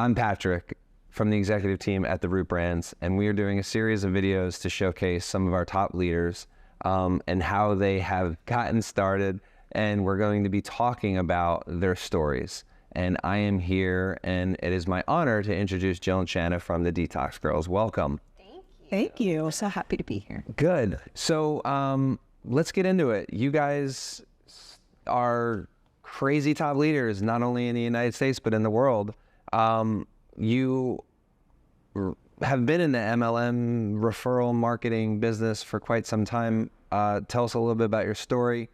I'm Patrick from the executive team at the Root Brands, and we are doing a series of videos to showcase some of our top leaders and how they have gotten started, and we're going to be talking about their stories. And I am here, and it is my honor to introduce Jill and Shanna from the DETOX Girls. Welcome. Thank you. So happy to be here. Good. So let's get into it. You guys are crazy top leaders, not only in the United States, but in the world. You have been in the MLM referral marketing business for quite some time. Tell us a little bit about your story,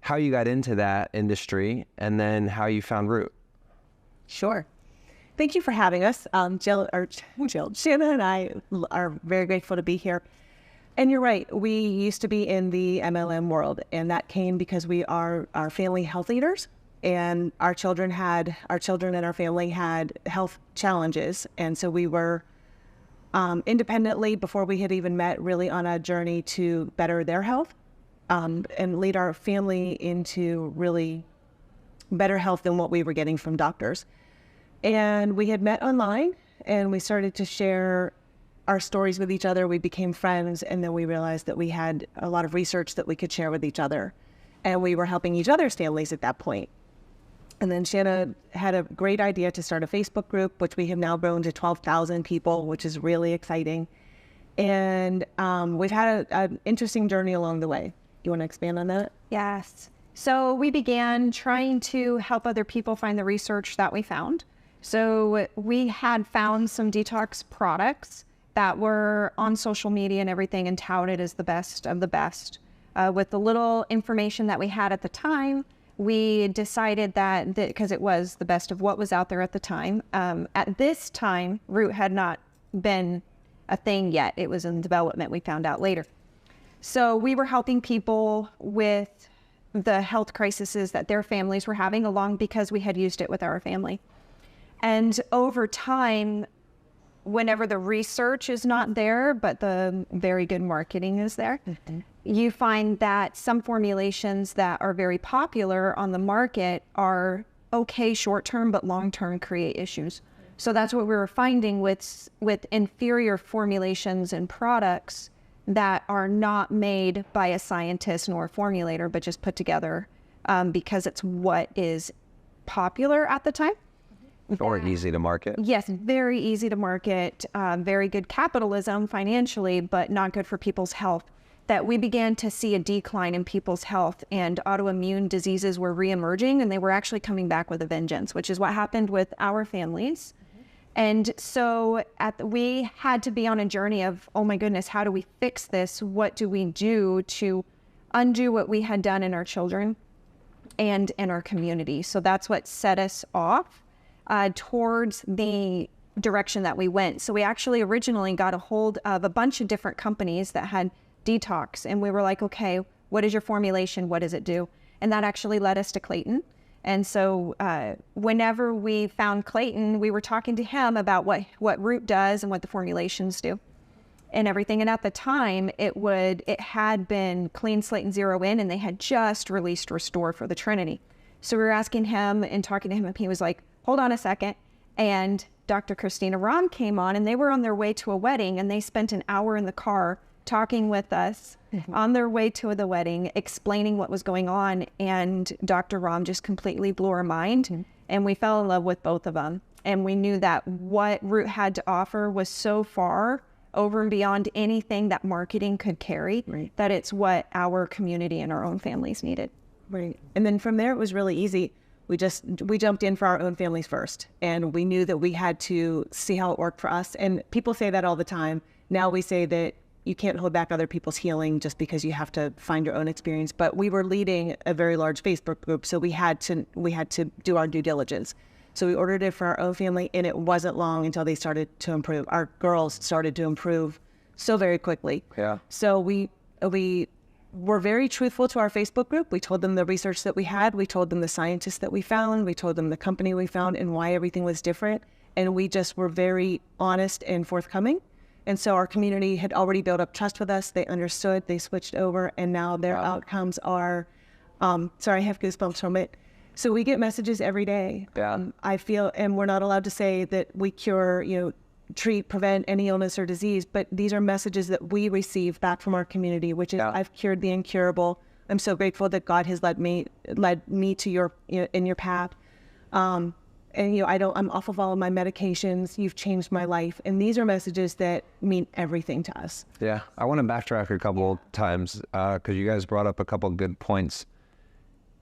how you got into that industry, and then how you found Root. Sure. Thank you for having us. Jill, Shanna and I are very grateful to be here. And you're right, we used to be in the MLM world, and that came because we are family health leaders, and our children and our family had health challenges. And so we were independently, before we had even met, really on a journey to better their health and lead our family into really better health than what we were getting from doctors. And we had met online, and we started to share our stories with each other. We became friends, and then we realized that we had a lot of research that we could share with each other, and we were helping each other's families at that point. And then Shanna had a great idea to start a Facebook group, which we have now grown to 12,000 people, which is really exciting. And we've had an interesting journey along the way. You want to expand on that? Yes. So we began trying to help other people find the research that we found. So we had found some detox products that were on social media and everything and touted as the best of the best. With the little information that we had at the time, we decided that because it was the best of what was out there at the time. At this time, Root had not been a thing yet. It was in development, we found out later. So we were helping people with the health crises that their families were having along because we had used it with our family. And over time, whenever the research is not there, but the very good marketing is there, you find that some formulations that are very popular on the market are okay short-term, but long-term create issues. So that's what we were finding with inferior formulations and products that are not made by a scientist nor a formulator, but just put together because it's what is popular at the time. Or easy to market. Yes, very easy to market, very good capitalism financially, but not good for people's health. That we began to see a decline in people's health, and autoimmune diseases were reemerging, and they were actually coming back with a vengeance, which is what happened with our families. And so we had to be on a journey of, oh my goodness, how do we fix this? What do we do to undo what we had done in our children and in our community? So that's what set us off towards the direction that we went. So we actually originally got a hold of a bunch of different companies that had detox, and we were like, okay, what is your formulation? What does it do? And that actually led us to Clayton. And so whenever we found Clayton, we were talking to him about what Root does and what the formulations do and everything. And at the time, it had been Clean Slate and Zero In, and they had just released Restore for the Trinity. So we were asking him and talking to him, and he was like, hold on a second. And Dr. Christina Ram came on, and they were on their way to a wedding, and they spent an hour in the car talking with us on their way to the wedding, explaining what was going on. And Dr. Ram just completely blew our mind. And we fell in love with both of them. And we knew that what Root had to offer was so far over and beyond anything that marketing could carry, that it's what our community and our own families needed. Right. And then from there, it was really easy. We jumped in for our own families first, and we knew that we had to see how it worked for us. And people say that all the time. Now we say that you can't hold back other people's healing just because you have to find your own experience. But we were leading a very large Facebook group, so we had to do our due diligence. So we ordered it for our own family, and it wasn't long until they started to improve. Our girls started to improve so very quickly. Yeah. So we were very truthful to our Facebook group. We told them the research that we had. We told them the scientists that we found. We told them the company we found and why everything was different. And we just were very honest and forthcoming. And so our community had already built up trust with us. They understood, they switched over, and now their outcomes are, sorry, I have goosebumps from it. So we get messages every day. Yeah. I feel, and we're not allowed to say that we cure, treat, prevent any illness or disease, but these are messages that we receive back from our community, which is, I've cured the incurable. I'm so grateful that God has led me to your, in your path. And, I'm off of all of my medications. You've changed my life. And these are messages that mean everything to us. Yeah. I want to backtrack a couple times because you guys brought up a couple good points.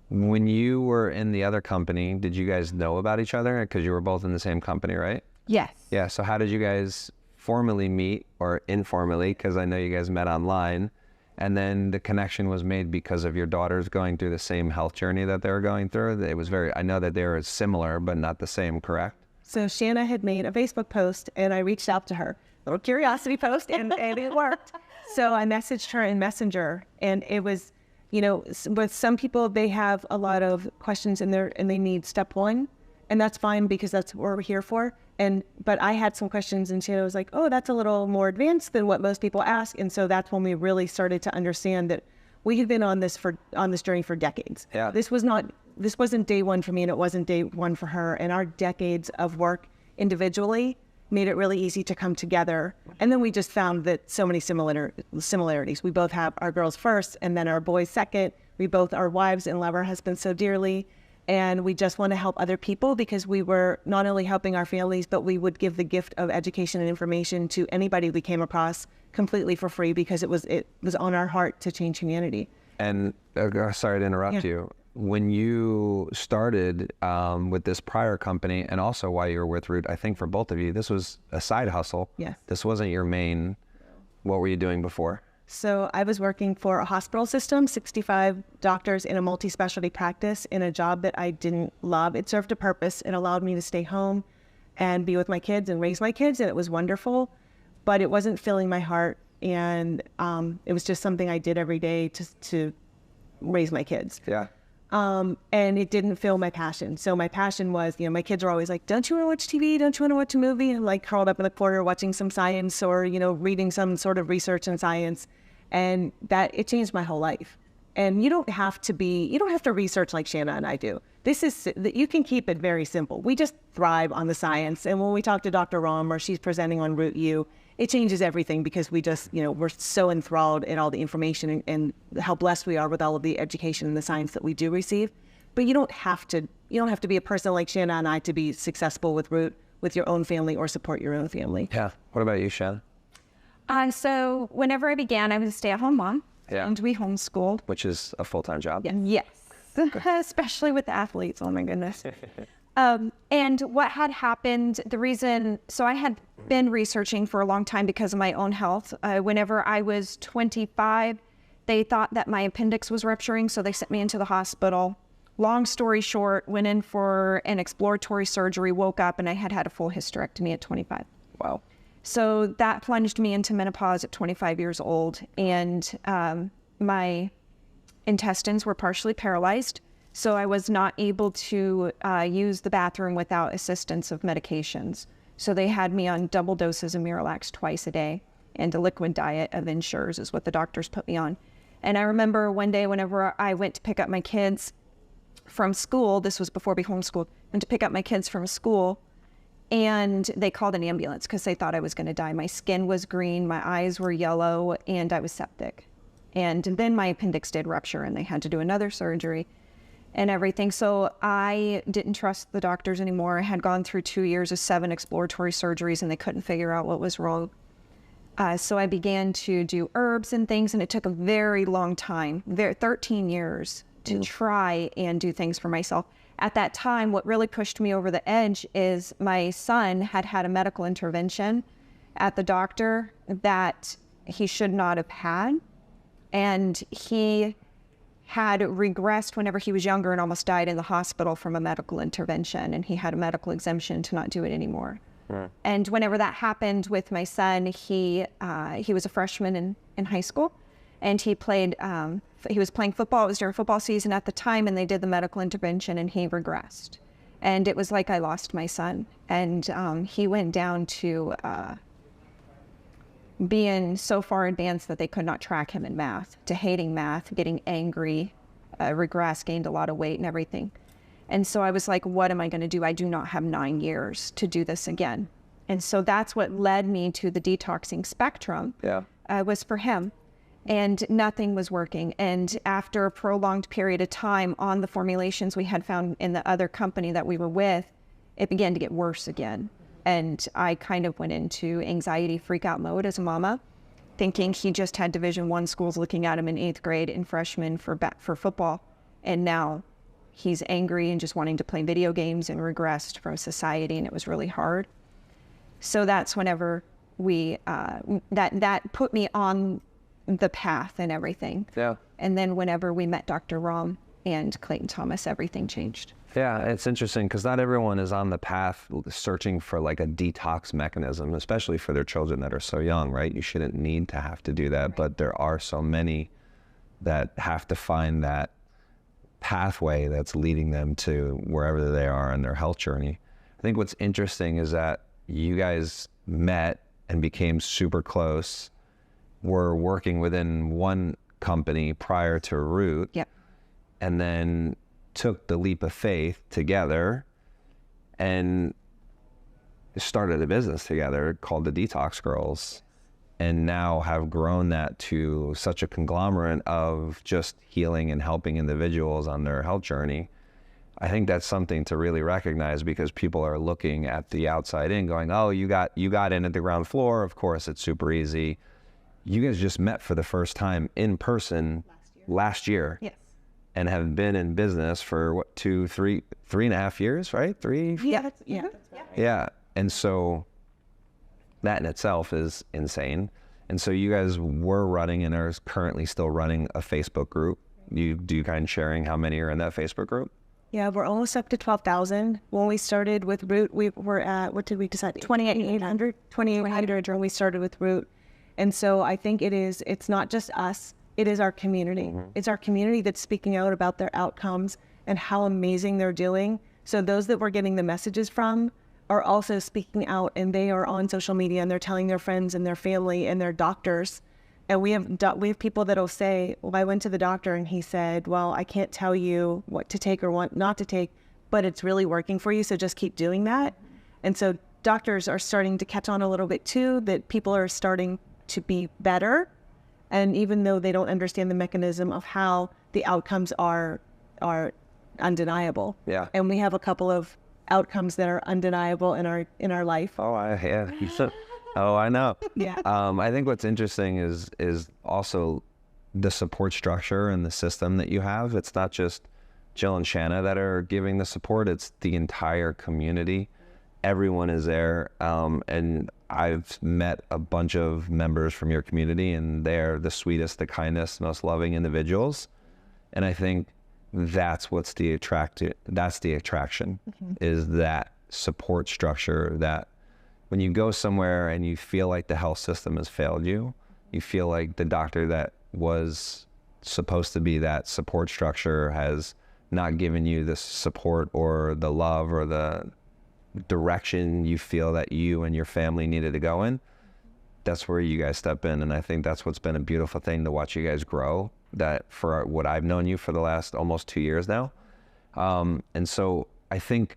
When you were in the other company, did you guys know about each other? Because you were both in the same company, right? Yes. Yeah. So how did you guys formally meet, or informally? Because I know you guys met online. And then the connection was made because of your daughters going through the same health journey that they were going through. It was I know that they were similar, but not the same, correct? So Shanna had made a Facebook post and I reached out to her, little curiosity post, and it worked. So I messaged her in Messenger, and it was, with some people, they have a lot of questions and they need step one, and that's fine because that's what we're here for. But I had some questions, and Shanna was like, oh, that's a little more advanced than what most people ask. And so that's when we really started to understand that we had been on this journey for decades. Yeah. This wasn't day one for me, and it wasn't day one for her. And our decades of work individually made it really easy to come together. And then we just found that so many similarities. We both have our girls first and then our boys second. We both are wives and love our husbands so dearly. And we just want to help other people because we were not only helping our families, but we would give the gift of education and information to anybody we came across completely for free because it was on our heart to change humanity. And sorry to interrupt you. When you started with this prior company, and also while you were with Root, I think for both of you, this was a side hustle. Yes. This wasn't your main. What were you doing before? So I was working for a hospital system, 65 doctors in a multi-specialty practice, in a job that I didn't love. It served a purpose. It allowed me to stay home and be with my kids and raise my kids, and it was wonderful, but it wasn't filling my heart. And it was just something I did every day to raise my kids. Yeah. And it didn't fill my passion. So my passion was, my kids are always like, don't you want to watch TV? Don't you want to watch a movie? And like curled up in the corner watching some science or, reading some sort of research in science. And it changed my whole life. And you don't have to research like Shanna and I do. You can keep it very simple. We just thrive on the science. And when we talk to Dr. Rom or she's presenting on Root U, it changes everything because we just, we're so enthralled in all the information and how blessed we are with all of the education and the science that we do receive. But you don't have to be a person like Shanna and I to be successful with Root, with your own family, or support your own family. Yeah. What about you, Shanna? So whenever I began, I was a stay-at-home mom. Yeah. And we homeschooled. Which is a full-time job. Yes. Especially with the athletes. Oh my goodness. And what had happened, so I had been researching for a long time because of my own health. Whenever I was 25, they thought that my appendix was rupturing, so they sent me into the hospital. Long story short, went in for an exploratory surgery, woke up, and I had a full hysterectomy at 25. Wow. So that plunged me into menopause at 25 years old, and my intestines were partially paralyzed. So I was not able to use the bathroom without assistance of medications. So they had me on double doses of Miralax twice a day, and a liquid diet of Ensures is what the doctors put me on. And I remember one day whenever I went to pick up my kids from school, this was before we homeschooled, went to pick up my kids from school, and they called an ambulance because they thought I was going to die. My skin was green, my eyes were yellow, and I was septic. And then my appendix did rupture, and they had to do another surgery and everything. So I didn't trust the doctors anymore. I had gone through 2 years of 7 exploratory surgeries, and they couldn't figure out what was wrong. So I began to do herbs and things, and it took a very long time, 13 years, to try and do things for myself. At that time, what really pushed me over the edge is my son had a medical intervention at the doctor that he should not have had. And he had regressed whenever he was younger and almost died in the hospital from a medical intervention. And he had a medical exemption to not do it anymore. Right. And whenever that happened with my son, he was a freshman in high school. And he was playing football. It was during football season at the time, and they did the medical intervention, and he regressed. And it was like I lost my son. And he went down to being so far advanced that they could not track him in math, to hating math, getting angry, regressed, gained a lot of weight and everything. And so I was like, what am I going to do? I do not have 9 years to do this again. And so that's what led me to the detoxing spectrum. Yeah. Was for him. And nothing was working. And after a prolonged period of time on the formulations we had found in the other company that we were with, it began to get worse again. And I kind of went into anxiety freak out mode as a mama, thinking he just had Division I schools looking at him in 8th grade and freshman for football. And now he's angry and just wanting to play video games and regressed from society. And it was really hard. So that's whenever we, that put me on the path and everything. Yeah. And then whenever we met Dr. Rom and Clayton Thomas, everything changed. Yeah, it's interesting because not everyone is on the path searching for like a detox mechanism, especially for their children that are so young, right? You shouldn't need to have to do that, right. But there are so many that have to find that pathway that's leading them to wherever they are in their health journey. I think what's interesting is that you guys met and became super close, were working within one company prior to Root. Yep. And then took the leap of faith together and started a business together called the Detox Girls, and now have grown that to such a conglomerate of just healing and helping individuals on their health journey. I think that's something to really recognize, because people are looking at the outside in going, oh, you got in at the ground floor. Of course, it's super easy. You guys just met for the first time in person last year. Yes. And have been in business for what, 3.5 years, right? Yeah. Yeah. And so that in itself is insane. And so you guys were running and are currently still running a Facebook group. You do kind of sharing how many are in that Facebook group? Yeah, we're almost up to 12,000. When we started with Root, we were at, what did we decide? 2,800 when we started with Root. And so I think it's not just us. It is our community. Mm-hmm. It's our community that's speaking out about their outcomes and how amazing they're doing. So those that we're getting the messages from are also speaking out, and they are on social media and they're telling their friends and their family and their doctors. And we have people that'll say, well, I went to the doctor and he said, well, I can't tell you what to take or what not to take, but it's really working for you. So just keep doing that. And so doctors are starting to catch on a little bit too, that people are starting to be better. And even though they don't understand the mechanism of how the outcomes are undeniable. Yeah. And we have a couple of outcomes that are undeniable in our life. Oh, I know. Yeah. I think what's interesting is also the support structure and the system that you have. It's not just Jill and Shanna that are giving the support. It's the entire community. Everyone is there. And I've met a bunch of members from your community, and they're the sweetest, the kindest, most loving individuals. And I think that's the attraction, mm-hmm. is that support structure, that when you go somewhere and you feel like the health system has failed you, you feel like the doctor that was supposed to be that support structure has not given you the support or the love or the direction you feel that you and your family needed to go in, that's where you guys step in. And I think that's what's been a beautiful thing to watch you guys grow, that for what I've known you for the last almost 2 years now. And so I think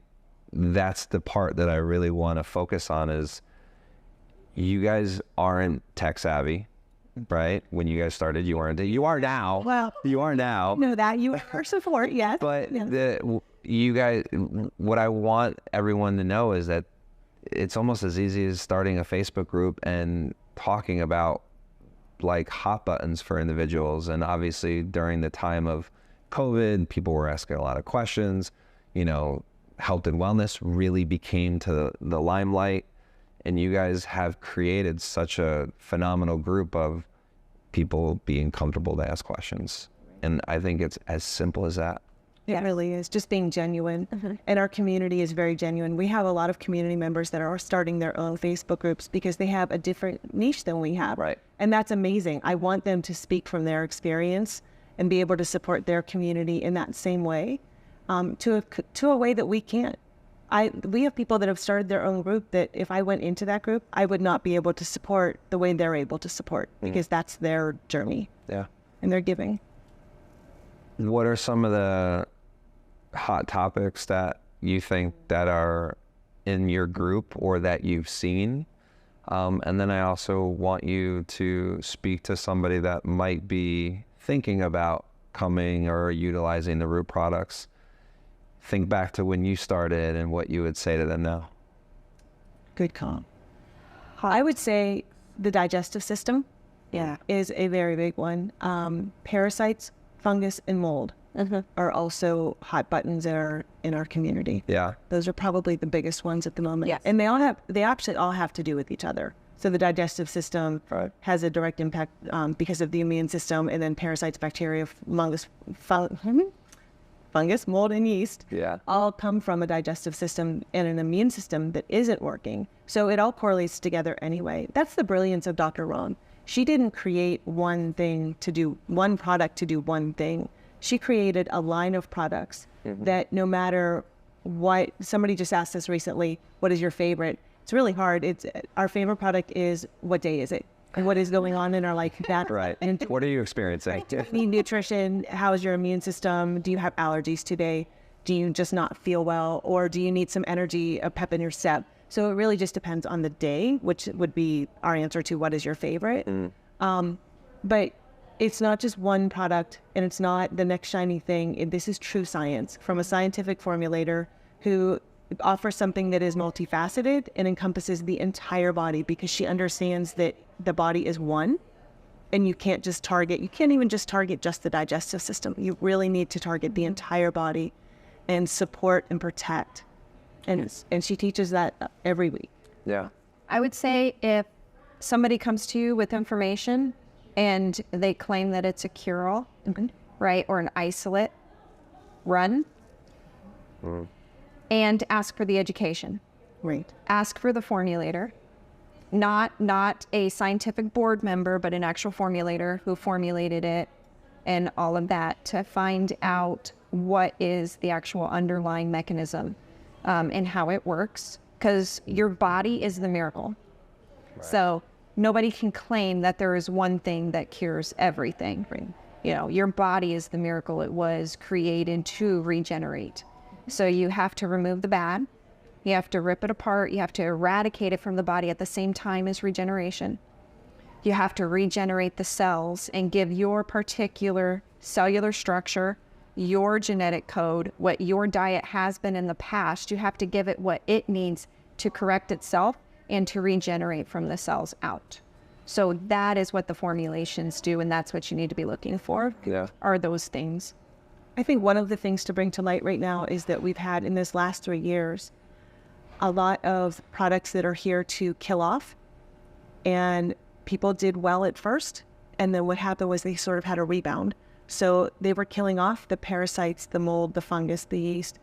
that's the part that I really want to focus on, is you guys aren't tech savvy, right? When you guys started, you weren't. You are now. Well, you are now. No, that you are support, yes. But yes. You guys, what I want everyone to know is that it's almost as easy as starting a Facebook group and talking about like hot buttons for individuals. And obviously during the time of COVID, people were asking a lot of questions. You know, health and wellness really became to the limelight, and you guys have created such a phenomenal group of people being comfortable to ask questions. And I think it's as simple as that. It really is, just being genuine. Mm-hmm. And our community is very genuine. We have a lot of community members that are starting their own Facebook groups because they have a different niche than we have. Right. And that's amazing. I want them to speak from their experience and be able to support their community in that same way, to a way that we can't. We have people that have started their own group that if I went into that group, I would not be able to support the way they're able to support, because that's their journey. Yeah. And they're giving. What are some of the hot topics that you think that are in your group or that you've seen? And then I also want you to speak to somebody that might be thinking about coming or utilizing the Root products. Think back to when you started and what you would say to them now. Good call. I would say the digestive system is a very big one. Parasites, fungus, and mold are also hot buttons in our community. Yeah. Those are probably the biggest ones at the moment. Yes. And they actually all have to do with each other. So the digestive system has a direct impact because of the immune system, and then parasites, bacteria, fungus, mold, and yeast all come from a digestive system and an immune system that isn't working. So it all correlates together anyway. That's the brilliance of Dr. Ron. She didn't create one product to do one thing. She created a line of products that no matter what, somebody just asked us recently, what is your favorite? It's really hard. Our favorite product is, what day is it? And what is going on in our life? Right. And what are you experiencing? Need nutrition. How is your immune system? Do you have allergies today? Do you just not feel well? Or do you need some energy, a pep in your step? So it really just depends on the day, which would be our answer to what is your favorite. But it's not just one product, and it's not the next shiny thing. This is true science from a scientific formulator who offers something that is multifaceted and encompasses the entire body, because she understands that the body is one, and you can't even just target just the digestive system. You really need to target the entire body and support and protect. And she teaches that every week. Yeah. I would say if somebody comes to you with information and they claim that it's a cure-all, right, or an isolate, run and ask for the education. Right. Ask for the formulator, not a scientific board member, but an actual formulator who formulated it and all of that, to find out what is the actual underlying mechanism and how it works, because your body is the miracle. Right. So nobody can claim that there is one thing that cures everything. Right. You know, your body is the miracle. It was created to regenerate. So you have to remove the bad. You have to rip it apart. You have to eradicate it from the body at the same time as regeneration. You have to regenerate the cells and give your particular cellular structure, your genetic code, what your diet has been in the past. You have to give it what it needs to correct itself and to regenerate from the cells out. So that is what the formulations do, and that's what you need to be looking for, are those things. I think one of the things to bring to light right now is that we've had, in this last 3 years, a lot of products that are here to kill off, and people did well at first, and then what happened was they sort of had a rebound. So they were killing off the parasites, the mold, the fungus, the yeast,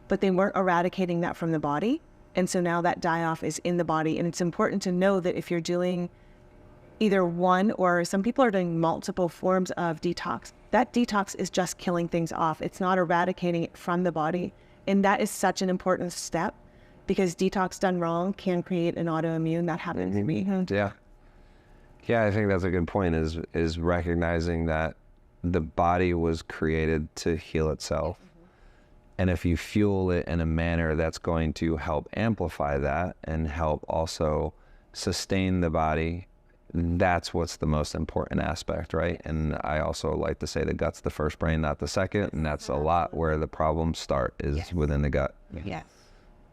but they weren't eradicating that from the body. And so now that die-off is in the body. And it's important to know that if you're doing either one, or some people are doing multiple forms of detox, that detox is just killing things off. It's not eradicating it from the body. And that is such an important step, because detox done wrong can create an autoimmune. That happened to me. Yeah. Yeah, I think that's a good point, is recognizing that the body was created to heal itself. And if you fuel it in a manner that's going to help amplify that and help also sustain the body, that's what's the most important aspect, right? And I also like to say the gut's the first brain, not the second. And that's a lot where the problems start, is within the gut. Yes.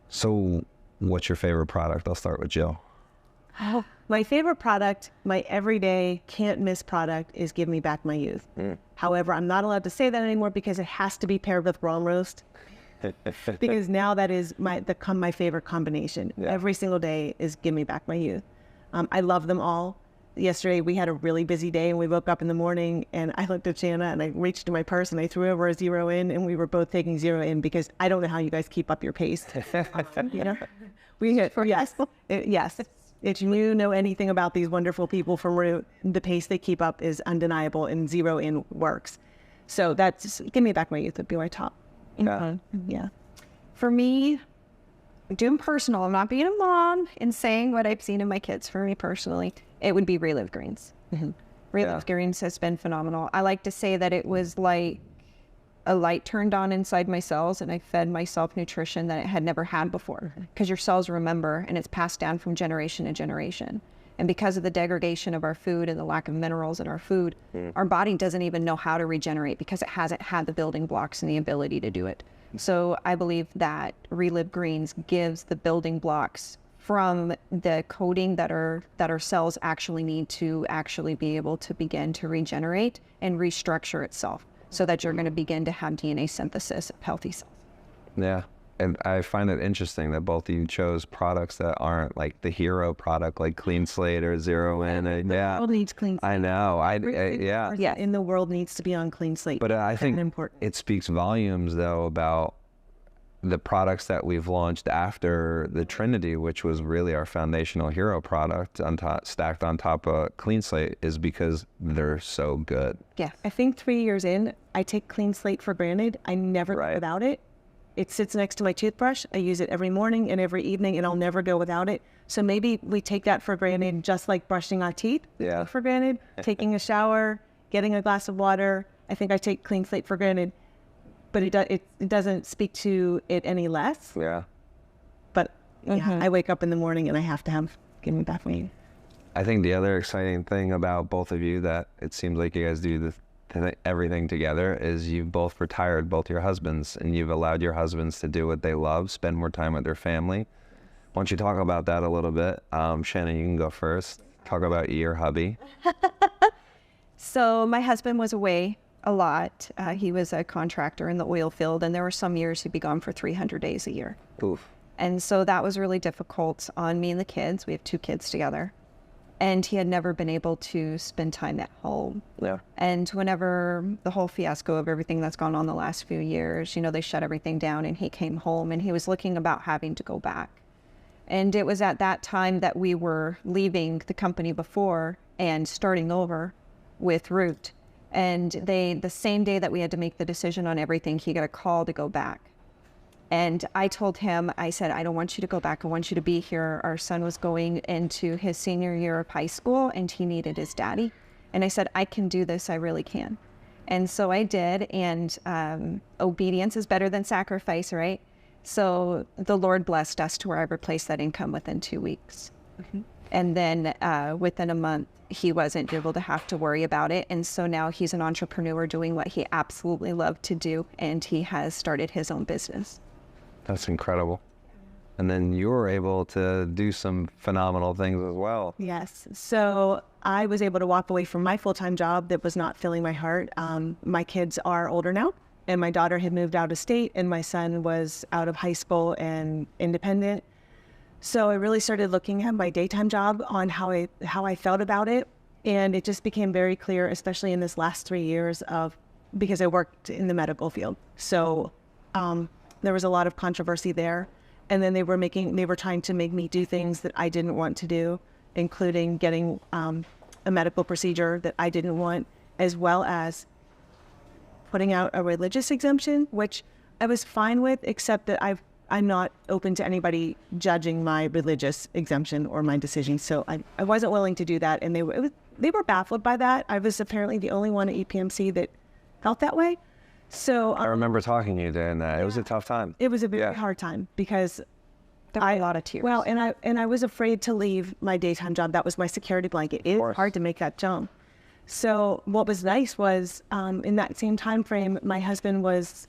So what's your favorite product? I'll start with Jill. Oh, my favorite product, my everyday can't miss product, is Give Me Back My Youth. However, I'm not allowed to say that anymore because it has to be paired with Rome Roast. Because now that is my favorite combination. Every single day is Give Me Back My Youth. I love them all. Yesterday we had a really busy day, and we woke up in the morning and I looked at Shanna and I reached to my purse and I threw over a Zero In, and we were both taking Zero In because I don't know how you guys keep up your pace. You know, yes. If you know anything about these wonderful people from Root, the pace they keep up is undeniable, and Zero In works. So that's Give Me Back My Youth would be my top. Yeah. For me, doing personal, I'm not being a mom and saying what I've seen in my kids. For me personally, it would be Relive Greens. Relive Greens has been phenomenal. I like to say that it was like a light turned on inside my cells, and I fed myself nutrition that I had never had before, because your cells remember, and it's passed down from generation to generation. And because of the degradation of our food and the lack of minerals in our food, our body doesn't even know how to regenerate because it hasn't had the building blocks and the ability to do it. So I believe that Relive Greens gives the building blocks from the coding that our cells actually need to actually be able to begin to regenerate and restructure itself, so that you're going to begin to have DNA synthesis of healthy cells. Yeah. And I find it interesting that both of you chose products that aren't like the hero product, like Clean Slate or Zero In. The world needs Clean Slate. I know. Yeah. Yeah. In the world needs to be on Clean Slate. But I think it speaks volumes, though, about the products that we've launched after the Trinity, which was really our foundational hero product, stacked on top of Clean Slate, is because they're so good. Yeah. I think 3 years in, I take Clean Slate for granted. I never go without it. It sits next to my toothbrush. I use it every morning and every evening, and I'll never go without it. So maybe we take that for granted, just like brushing our teeth for granted, taking a shower, getting a glass of water. I think I take Clean Slate for granted, but it doesn't speak to it any less. Yeah. But yeah, I wake up in the morning and I have to give me caffeine. I think the other exciting thing about both of you, that it seems like you guys do everything together, is you've both retired both your husbands, and you've allowed your husbands to do what they love, spend more time with their family. Why don't you talk about that a little bit? Shannon, you can go first. Talk about your hubby. So my husband was away a lot. He was a contractor in the oil field, and there were some years he'd be gone for 300 days a year. Oof. And so that was really difficult on me and the kids. We have 2 kids together. And he had never been able to spend time at home. Yeah. And whenever the whole fiasco of everything that's gone on the last few years, they shut everything down, and he came home and he was looking about having to go back. And it was at that time that we were leaving the company before and starting over with Root. And the same day that we had to make the decision on everything, he got a call to go back. And I told him, I said, I don't want you to go back. I want you to be here. Our son was going into his senior year of high school, and he needed his daddy. And I said, I can do this. I really can. And so I did. And obedience is better than sacrifice, right? So the Lord blessed us to where I replaced that income within 2 weeks. And then within a month, he wasn't able to have to worry about it. And so now he's an entrepreneur doing what he absolutely loved to do. And he has started his own business. That's incredible. And then you were able to do some phenomenal things as well. Yes. So I was able to walk away from my full-time job that was not filling my heart. My kids are older now, and my daughter had moved out of state, and my son was out of high school and independent. So I really started looking at my daytime job on how I felt about it. And it just became very clear, especially in this last 3 years because I worked in the medical field. So there was a lot of controversy there. And then they were trying to make me do things that I didn't want to do, including getting a medical procedure that I didn't want, as well as putting out a religious exemption, which I was fine with, except that I'm not open to anybody judging my religious exemption or my decision. So I wasn't willing to do that. And they were baffled by that. I was apparently the only one at EPMC that felt that way. So I remember talking to you then. It was a tough time. It was a very hard time because there were a lot of tears. Well, and I was afraid to leave my daytime job. That was my security blanket. It was hard to make that jump. So what was nice was in that same time frame, my husband was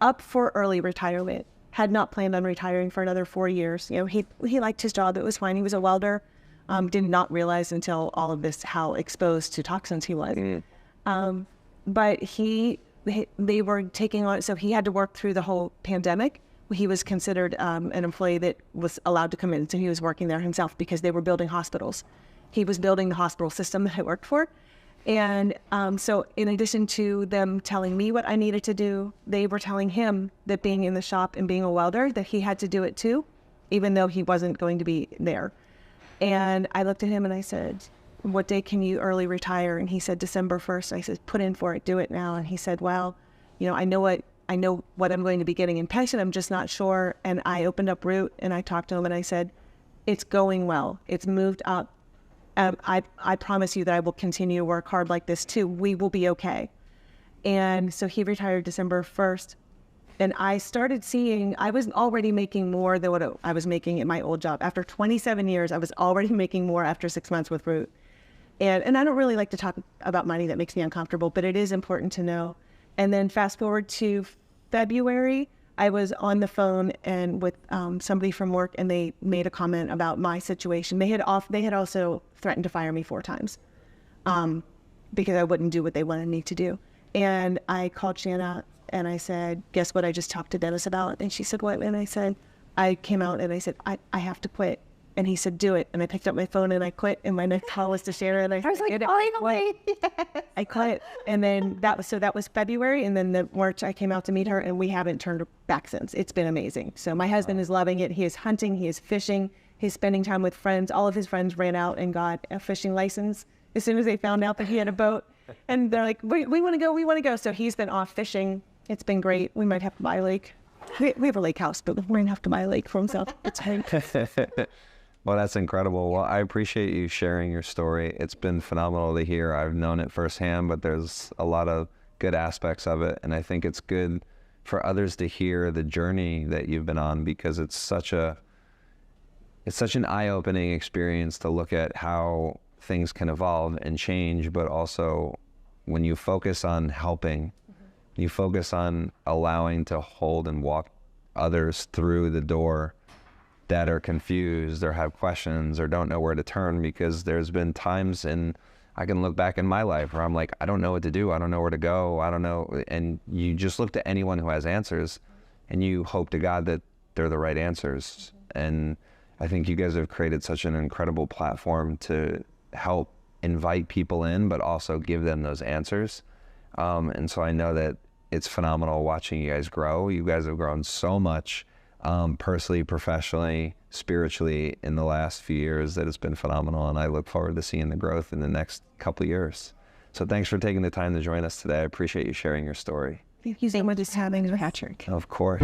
up for early retirement. Had not planned on retiring for another 4 years. He liked his job. It was fine. He was a welder. Did not realize until all of this how exposed to toxins he was. But they were taking on, so he had to work through the whole pandemic. He was considered an employee that was allowed to come in, so he was working there himself because they were building hospitals. He was building the hospital system that I worked for. And so in addition to them telling me what I needed to do, they were telling him that being in the shop and being a welder, that he had to do it too, even though he wasn't going to be there. And I looked at him and I said, what day can you early retire? And he said, December 1st. I said, put in for it, do it now. And he said, well, I know what I'm going to be getting in pension. I'm just not sure. And I opened up Root and I talked to him and I said, it's going well. It's moved up. I promise you that I will continue to work hard like this too. We will be okay. And so he retired December 1st. And I started seeing, I was already making more than what I was making at my old job. After 27 years, I was already making more after 6 months with Root. And I don't really like to talk about money. That makes me uncomfortable, but it is important to know. And then fast forward to February, I was on the phone and with somebody from work, and they made a comment about my situation. They had also threatened to fire me 4 times because I wouldn't do what they wanted me to do. And I called Shanna and I said, guess what I just talked to Dennis about? And she said, what? And I said, I came out and I said, I have to quit. And he said, do it. And I picked up my phone and I quit. And my next call was to Shanna. And I was like, finally, yes. I quit. And then that was February. And then the March I came out to meet her, and we haven't turned back since. It's been amazing. So my husband is loving it. He is hunting. He is fishing. He's spending time with friends. All of his friends ran out and got a fishing license as soon as they found out that he had a boat. And they're like, we want to go. We want to go. So he's been off fishing. It's been great. We might have to buy a lake. We have a lake house, but we're going to have to buy a lake for himself. It's Well, that's incredible. Well, I appreciate you sharing your story. It's been phenomenal to hear. I've known it firsthand, but there's a lot of good aspects of it. And I think it's good for others to hear the journey that you've been on, because it's such an eye-opening experience to look at how things can evolve and change, but also when you focus on helping, you focus on allowing to hold and walk others through the door that are confused or have questions or don't know where to turn. Because there's been times I can look back in my life where I'm like, I don't know what to do. I don't know where to go. I don't know. And you just look to anyone who has answers and you hope to God that they're the right answers. And I think you guys have created such an incredible platform to help invite people in, but also give them those answers. And so I know that it's phenomenal watching you guys grow. You guys have grown so much, personally, professionally, spiritually in the last few years, that it's been phenomenal. And I look forward to seeing the growth in the next couple of years. So thanks for taking the time to join us today. I appreciate you sharing your story. Thank you so much for having me, Patrick. Of course.